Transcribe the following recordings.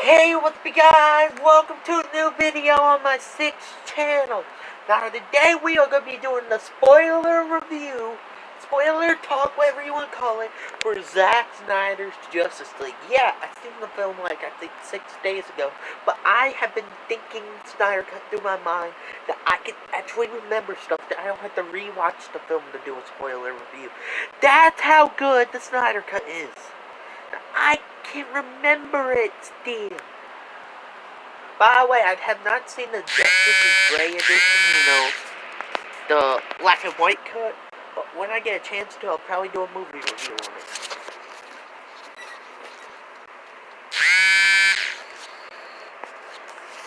Hey, what's up guys? Welcome to a new video on my 6th channel. Now today we are going to be doing the spoiler review, spoiler talk, whatever you want to call it, for Zack Snyder's Justice League. Yeah, I seen the film like I think 6 days ago, but I have been thinking Snyder cut through my mind that I can actually remember stuff that I don't have to rewatch the film to do a spoiler review. That's how good the Snyder cut is. I can't remember it still. By the way, I have not seen the Justice Gray edition, the black and white cut. But when I get a chance to, I'll probably do a movie review on it.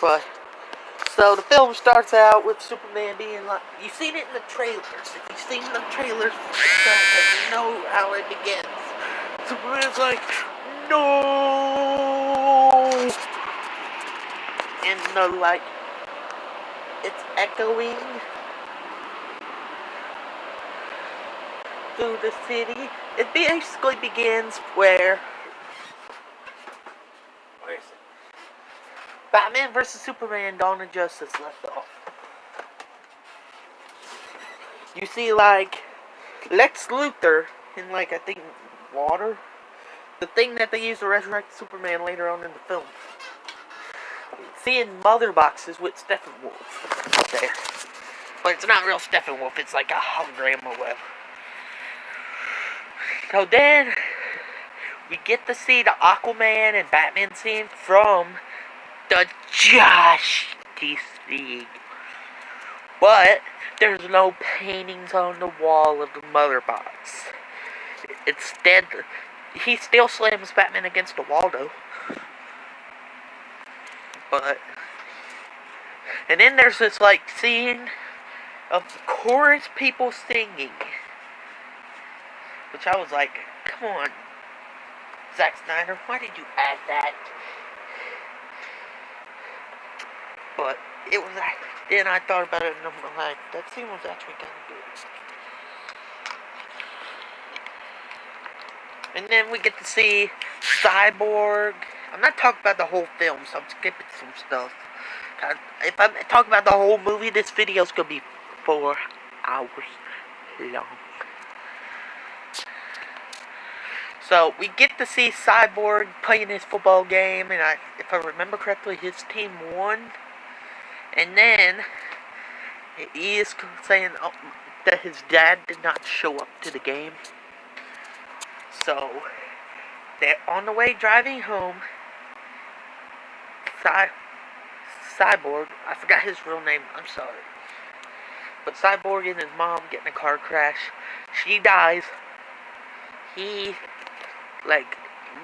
But, so the film starts out with Superman being like, you've seen it in the trailers. If you've seen the trailers, you know how it begins. Superman's like, no! And it's echoing through the city. It basically begins where is it? Batman vs. Superman Dawn of Justice left off. You see Lex Luthor in I think water. The thing that they use to resurrect Superman later on in the film. Seeing mother boxes with Steppenwolf there. But it's not real Steppenwolf, it's like a hologram or whatever. So then, we get to see the Aquaman and Batman scene from the Justice League. But, there's no paintings on the wall of the mother box. Instead, he still slams Batman against the wall though. But, and then there's this scene of the chorus people singing, which I was like, come on, Zack Snyder, why did you add that? But it was then I thought about it and I'm like, that scene was actually kind of good. And then we get to see Cyborg. I'm not talking about the whole film, so I'm skipping some stuff. If I'm talking about the whole movie, this video's gonna be 4 hours long. So, we get to see Cyborg playing his football game, and if I remember correctly, his team won. And then, he is saying that his dad did not show up to the game. So, they're on the way driving home. Cyborg, I forgot his real name, I'm sorry. But Cyborg and his mom get in a car crash. She dies. He,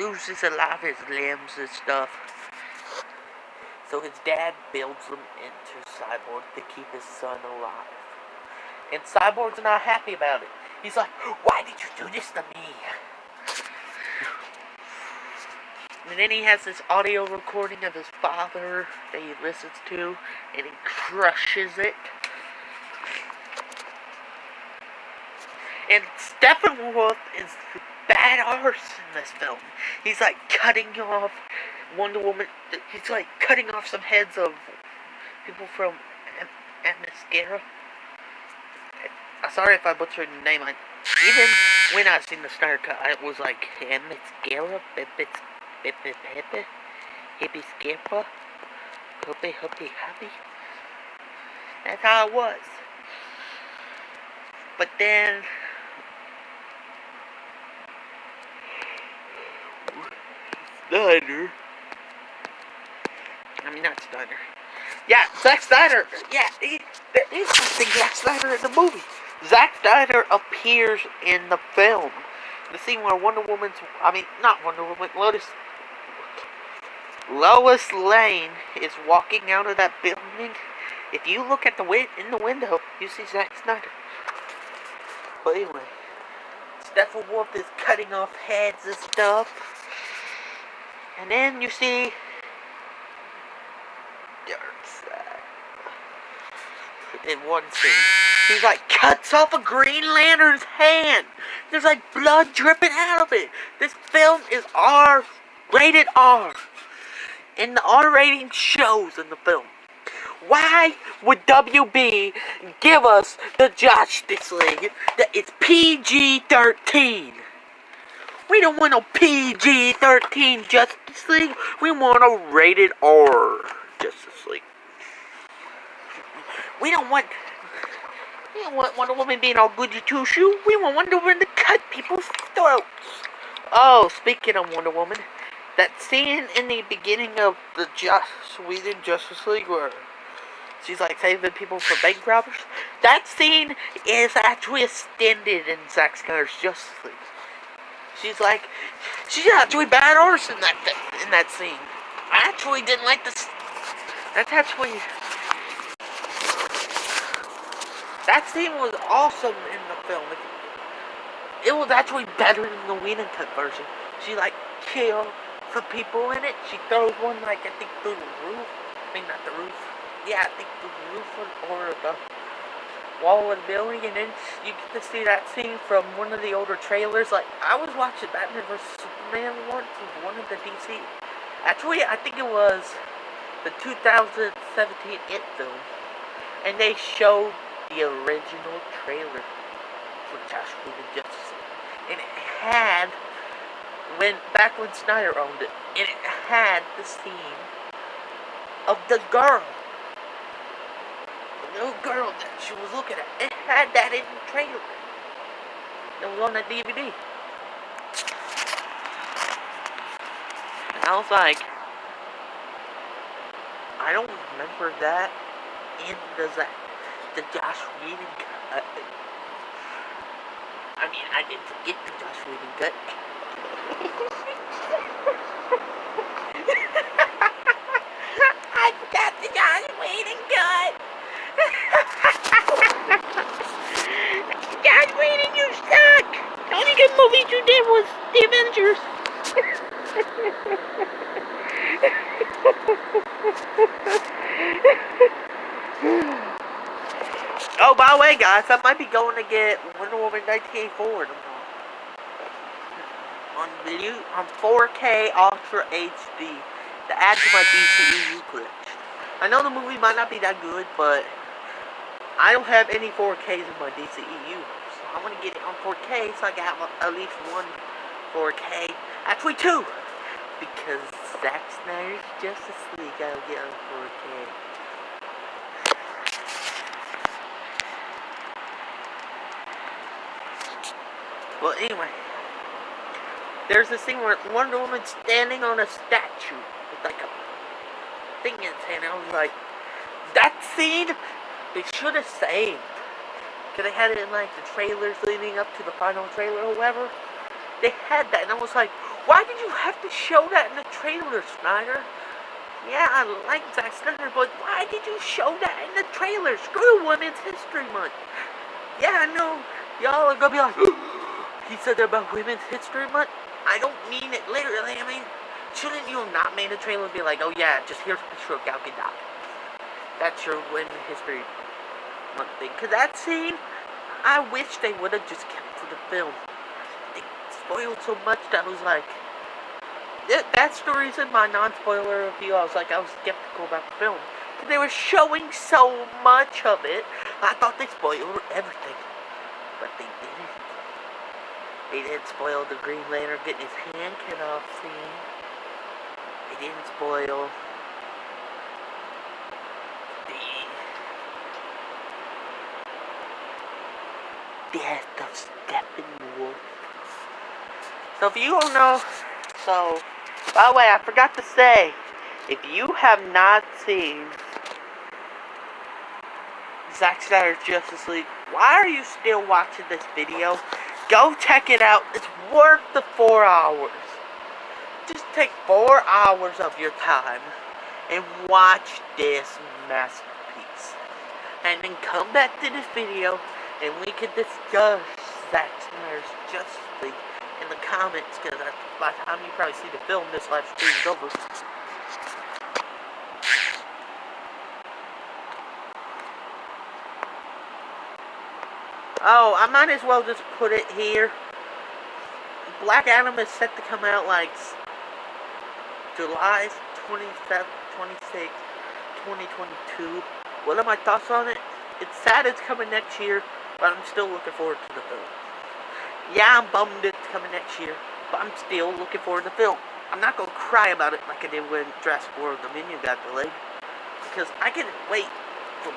loses a lot of his limbs and stuff. So his dad builds them into Cyborg to keep his son alive. And Cyborg's not happy about it. He's like, why did you do this to me? And then he has this audio recording of his father that he listens to, and he crushes it. And Steppenwolf is bad arse in this film. He's cutting off Wonder Woman. He's cutting off some heads of people from Themyscira. I'm sorry if I butchered the name. Even when I seen the Snyder cut, I was like, Themyscira, hippie skipper, hoopy happy. That's how it was. But then not Snyder. Yeah, Zack Snyder. Yeah, there is something Zack Snyder in the movie. Zack Snyder appears in the film. The scene where Lois Lane is walking out of that building. If you look at in the window, you see Zack Snyder. But anyway, Steppenwolf is cutting off heads and stuff. And then you see in one scene, he cuts off a Green Lantern's hand. There's blood dripping out of it. This film is rated R. and the R rating shows in the film. Why would WB give us the Justice League that it's PG-13? We don't want no PG-13 Justice League. We want a rated R Justice League. We don't want Wonder Woman being all goody two-shoe. We want Wonder Woman to cut people's throats. Oh, speaking of Wonder Woman, that scene in the beginning of the Sweden Justice League where she's like saving people from bank robbers, that scene is actually extended in Zack Snyder's Justice League. She's actually badass in that scene. I actually didn't like this. That scene was awesome in the film. It was actually better than the Whedon cut version. She kills some people in it. She throws one I think through the roof. I mean not the roof. Yeah, I think through the roof or the wall of the building, and then you get to see that scene from one of the older trailers. I was watching Batman vs Superman once with one of the DC. Actually, I think it was the 2017 It film, and they showed the original trailer for Josh Whedon's Justice League, and it had back when Snyder owned it, and it had the scene of the girl. Little girl that she was looking at. It had that in the trailer. It was on the DVD. And I was like, I don't remember that in the Josh Whedon cut. I mean, I didn't forget the Josh Whedon cut. I forgot the Josh Whedon cut. Josh Whedon, you suck! The only good movie you did was The Avengers. Oh, by the way, guys, I might be going to get Wonder Woman 1984 on 4K Ultra HD to add to my DCEU collection. I know the movie might not be that good, but I don't have any 4Ks in my DCEU, so I want to get it on 4K so I can have at least one 4K. Actually, two! Because Zack Snyder's Justice League I'll get on 4K. Well, anyway, there's this scene where Wonder Woman's standing on a statue with a thing in its hand. I was like, that scene they should have saved. Because they had it in the trailers leading up to the final trailer or whatever. They had that, and I was like, why did you have to show that in the trailer, Snyder? Yeah, I like Zack Snyder, but why did you show that in the trailer? Screw Women's History Month. Yeah, I know y'all are gonna be like, he said that about Women's History Month. I don't mean it literally. I mean, shouldn't you have not made a trailer and be like, oh yeah, just here's a picture of Gal Gadot. That's your Women's History Month thing. Because that scene, I wish they would have just kept for the film. They spoiled so much that I was like, that's the reason my non-spoiler review, I was skeptical about the film. Because they were showing so much of it, I thought they spoiled everything. But they didn't. They didn't spoil the Green Lantern getting his hand cut off scene. They didn't spoil the death of Steppenwolf. So if you don't know, by the way, I forgot to say, if you have not seen Zack Snyder's Justice League, why are you still watching this video? Go check it out. It's worth the 4 hours. Just take 4 hours of your time and watch this masterpiece. And then come back to this video and we can discuss Zack Snyder's Justice League in the comments, because by the time you probably see the film, this live stream is over. Oh, I might as well just put it here. Black Adam is set to come out July 27th, 26th, 2022. What are my thoughts on it? It's sad it's coming next year, but I'm still looking forward to the film. Yeah, I'm bummed it's coming next year, but I'm still looking forward to the film. I'm not gonna cry about it like I did when Jurassic World Dominion got delayed, because I can't wait for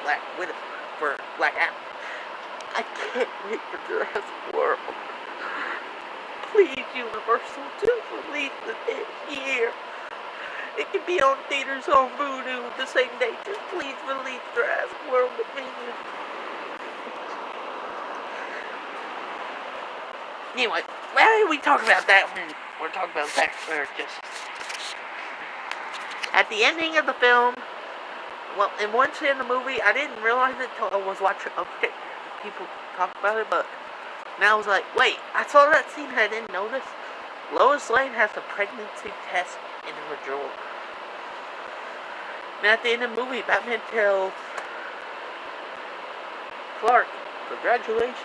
Black Adam. I can't wait for Jurassic World. Please, Universal, just release it this year. It can be on theaters on Voodoo the same day. Just please release Jurassic World Dominion. Anyway, why are we talking about that when we're talking about Zack Snyder Justice? At the ending of the film, well, in one scene in the movie, I didn't realize it until I was watching people talk about it, but now I was like, wait, I saw that scene and I didn't notice. Lois Lane has a pregnancy test in her drawer. And at the end of the movie, Batman tells Clark, congratulations.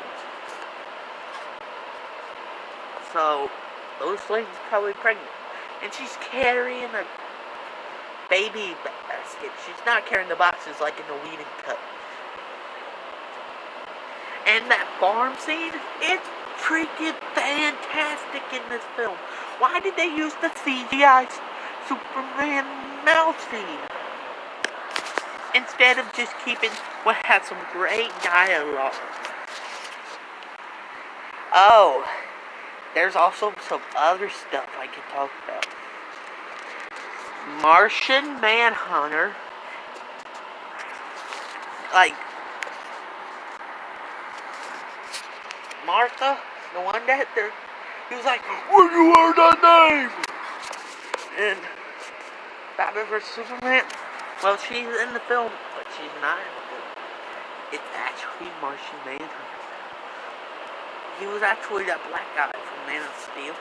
So, Lois Lane's probably pregnant. And she's carrying a baby basket. She's not carrying the boxes like in the Weed and Cut. And that farm scene, it's freaking fantastic in this film. Why did they use the CGI Superman mouth scene instead of just keeping what had some great dialogue? Oh, there's also some other stuff I can talk about. Martian Manhunter, like Martha, the one that he was like, "Where you learn that name?" And Batman vs Superman. Well, she's in the film, but she's not in the film. It's actually Martian Manhunter. He was actually that black guy from Man of Steel.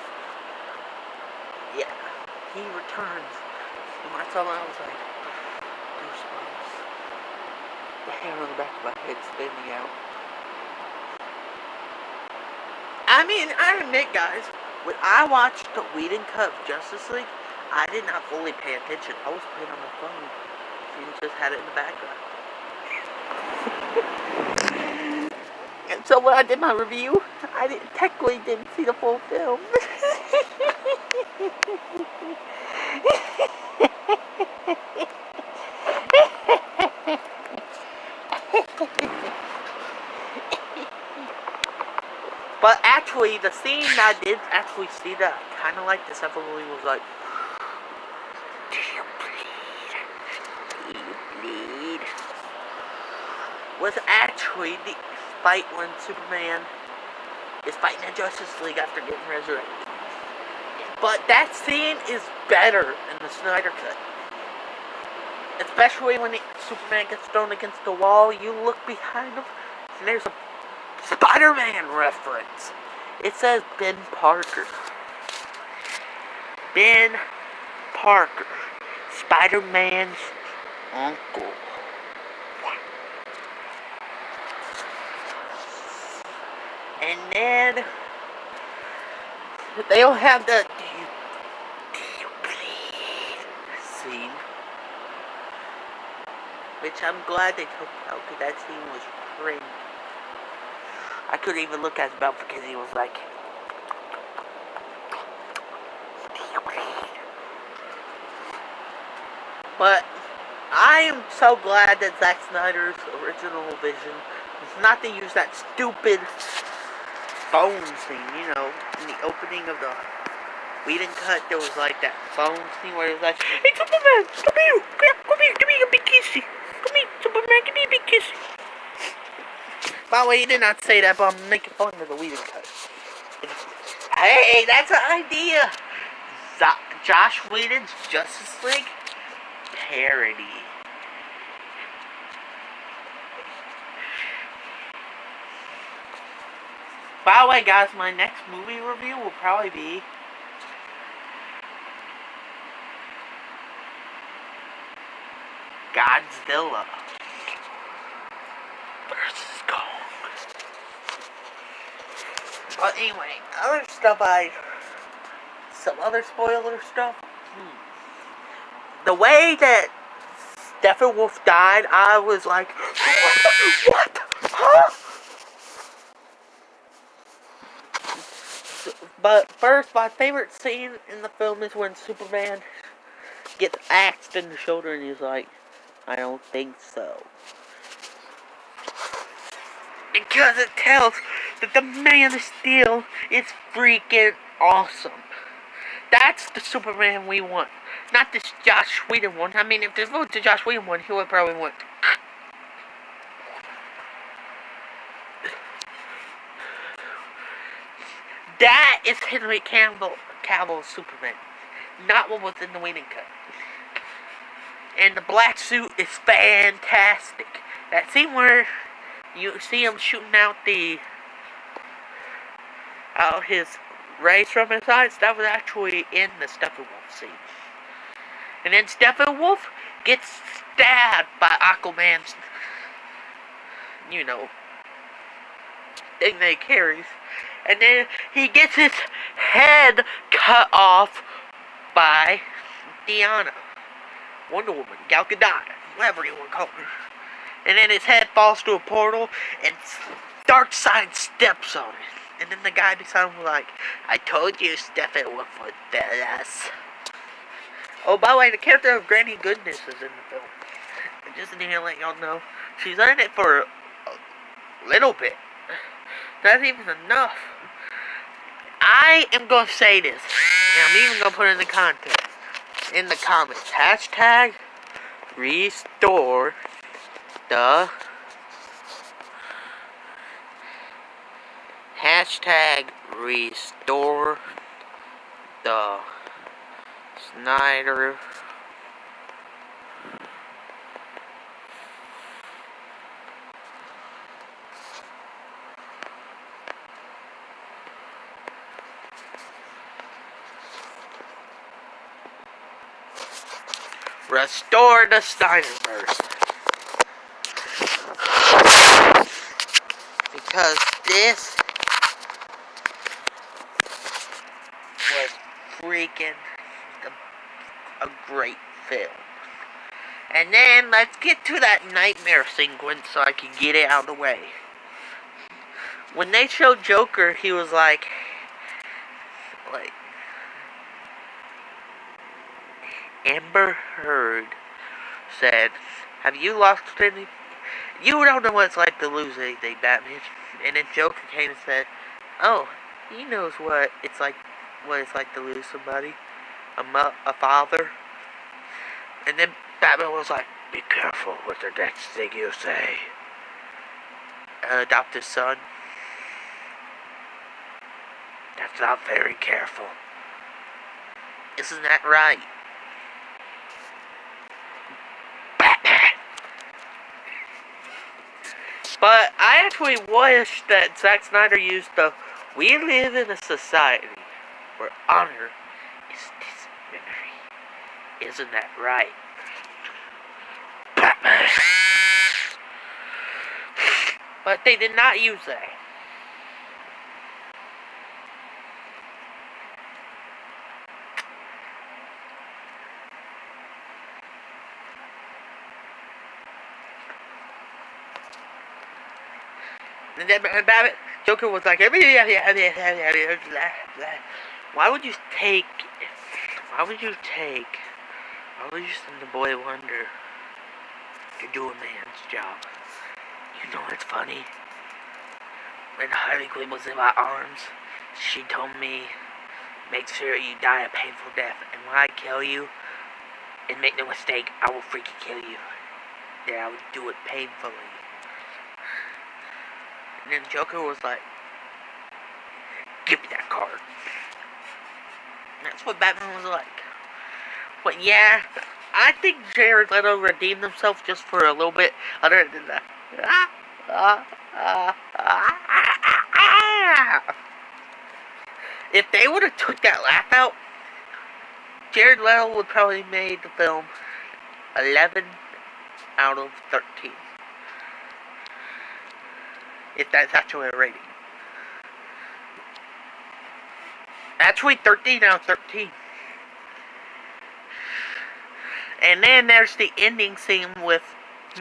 Yeah, he returns. And when I saw that, I was like, goosebumps. The hair on the back of my head standing out. I mean, I admit, guys, when I watched the Weed and Cut of Justice League, I did not fully pay attention. I was playing on my phone and just had it in the background. And so when I did my review, I technically didn't see the full film. But actually, the scene that I did actually see that I kind of liked, except for when he was like, "Do you bleed? Do you bleed?" was actually the fight when Superman is fighting the Justice League after getting resurrected. But that scene is better in the Snyder Cut. Especially when Superman gets thrown against the wall, you look behind him, and there's a Spider-Man reference. It says Ben Parker. Ben Parker. Spider-Man's uncle. And then they'll have the do you bleed scene. Which I'm glad they took out, because that scene was cringe. I couldn't even look at his mouth because he was like, "Do you bleed?" But I am so glad that Zack Snyder's original vision was not to use that stupid phone scene, you know, in the opening of the Weed and Cut. There was like that phone scene where it was like, "Hey Superman, come here, give me a big kissy. Come here, Superman, give me a big kissy." By the way, he did not say that, but I'm making fun of the Weed and Cut. Hey, that's an idea. Josh Whedon's Justice League parody. By the way, guys, my next movie review will probably be Godzilla versus Kong. But anyway, some other spoiler stuff. the way that Steppenwolf died, I was like, what? Huh? But first, my favorite scene in the film is when Superman gets axed in the shoulder and he's like, I don't think so. Because it tells that the Man of Steel is freaking awesome. That's the Superman we want. Not this Josh Whedon one. I mean, if this was the Josh Whedon one, he would probably want. That is Henry Cavill's Superman. Not what was in the Whedon cut. And the black suit is fantastic. That scene where you see him shooting out his rays from his eyes, that was actually in the Steppenwolf scene. And then Steppenwolf gets stabbed by Aquaman's, thing that he carries. And then he gets his head cut off by Diana. Wonder Woman, Gal Gadot, whatever you want to call her. And then his head falls through a portal, and Darkseid steps on it. And then the guy beside him was like, I told you Steppenwolf was badass. Oh, by the way, the character of Granny Goodness is in the film. I just need to let y'all know. She's in it for a little bit. Not even enough. I am going to say this. And I'm even going to put it in the content. In the comments. Hashtag restore the Snyder Restore the Snyderverse. Because this was freaking a great film. And then let's get to that nightmare sequence so I can get it out of the way. When they showed Joker, he was like Amber Heard said, have you lost any? You don't know what it's like to lose anything, Batman. And then Joker came and said, oh, he knows what it's like to lose somebody. A father. And then Batman was like, be careful with the next thing you say. Adopt his son. That's not very careful. Isn't that right? But I actually wish that Zack Snyder used the we live in a society where honor is disciplinary. Isn't that right? Batman. But they did not use that. And then Joker was like, why would you send the boy Wonder to do a man's job? You know what's funny? When Harley Quinn was in my arms, she told me, make sure you die a painful death, and when I kill you, and make no mistake, I will freaking kill you. Then I would do it painfully. And then Joker was like, give me that card. And that's what Batman was like. But yeah, I think Jared Leto redeemed himself just for a little bit, other than that. If they would have took that laugh out, Jared Leto would probably made the film 11 out of 13. If that's actually a rating. Actually, 13 out of 13. And then there's the ending scene with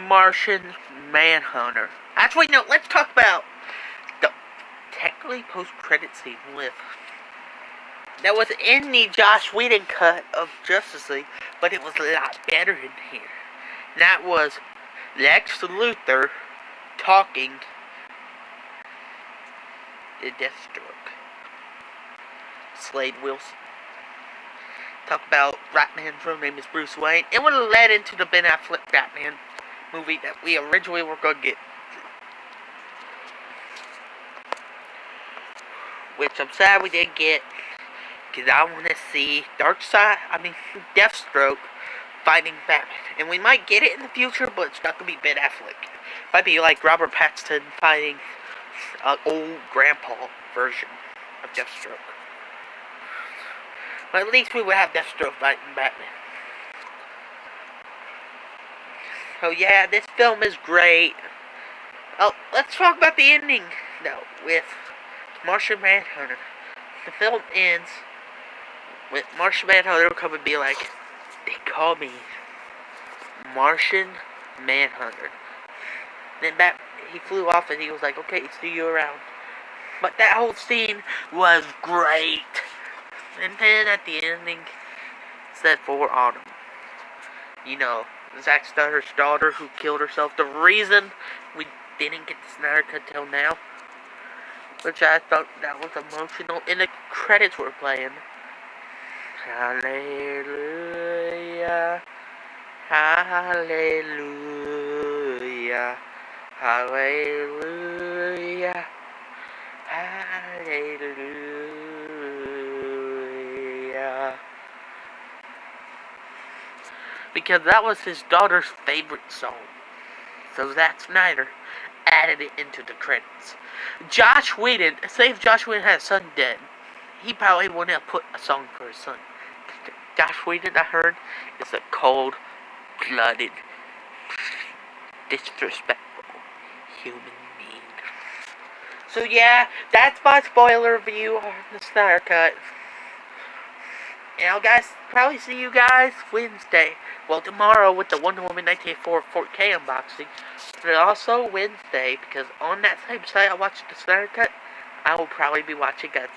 Martian Manhunter. Actually, no, let's talk about the technically post-credit scene with... That was in the Joss Whedon cut of Justice League, but it was a lot better in here. And that was Lex Luthor talking to Deathstroke. Slade Wilson. Talk about Batman's real name is Bruce Wayne. It would have led into the Ben Affleck Batman movie that we originally were going to get. Which I'm sad we didn't get. Because I want to see Deathstroke fighting Batman. And we might get it in the future, but it's not going to be Ben Affleck. It might be like Robert Pattinson fighting an old grandpa version of Deathstroke. But at least we would have Deathstroke fighting Batman. So yeah, this film is great. Oh, let's talk about the ending, though, with Martian Manhunter. The film ends with Martian Manhunter come and be like, they call me Martian Manhunter. Then he flew off and he was like, okay, see you around. But that whole scene was great. And then at the ending, it said for Autumn. You know, Zack Snyder's daughter who killed herself. The reason we didn't get the Snyder cut till now, which I thought that was emotional, and the credits were playing. Hallelujah, hallelujah, hallelujah, hallelujah. Because that was his daughter's favorite song. So Zack Snyder added it into the credits. Joss Whedon, say if Joss Whedon had a son dead, he probably wouldn't have put a song for his son. Joss Whedon, I heard, is a cold-blooded, disrespectful human being. So yeah, that's my spoiler review on the Snyder Cut. And I'll probably see you guys Wednesday. Well, tomorrow with the Wonder Woman 1984 4K unboxing. But also Wednesday, because on that same site I watched the Snyder Cut, I will probably be watching Godzilla.